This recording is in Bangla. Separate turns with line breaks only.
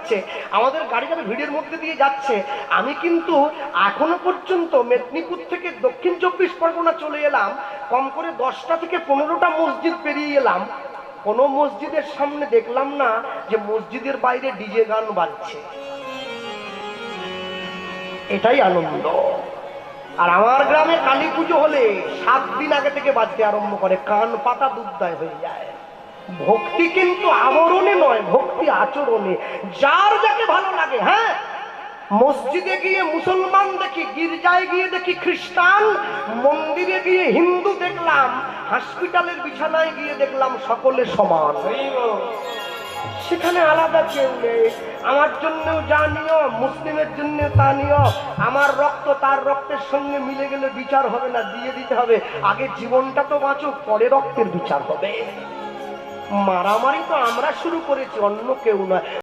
করছে, আমাদের গাড়ি যারা ভিড়ের মধ্যে দিয়ে যাচ্ছে, আমি কিন্তু এখনো পর্যন্ত মেদিনীপুর থেকে দক্ষিণ 24 পরগনা চলে এলাম, কম করে 10টা থেকে 15টা মসজিদ পেরিয়ে এলাম, কোন মসজিদের সামনে দেখলাম না যে মসজিদের বাইরে ডিজে গান বাজছে। এটাই আনন্দ। আর আমার গ্রামে কালী পুজো হলে 7 দিন আগে থেকে বাজতে আরম্ভ করে, কান পাতা দুধদায় হয়ে যায়। ভক্তি কিন্তু আবরণে নয়, ভক্তি আচরণে, যার যাকে ভালো লাগে। হ্যাঁ, মসজিদে গিয়ে মুসলমান দেখি, গির্জায় গিয়ে দেখি খ্রিস্টান, মন্দিরে গিয়ে হিন্দু দেখলাম, হসপিটালের বিছানায় গিয়ে দেখলাম সকলে সমান, সেখানে আলাদা কেউ নেই। আমার জন্যও যা নিয়ম, মুসলিমের জন্য তা নিয়ম। আমার রক্ত তার রক্তের সঙ্গে মিলে গেলে বিচার হবে না, দিয়ে দিতে হবে। আগে জীবনটা তো বাঁচুক, পরে রক্তের বিচার হবে। মারামারি তো আমরা শুরু করেছি, অন্য কেউ নয়।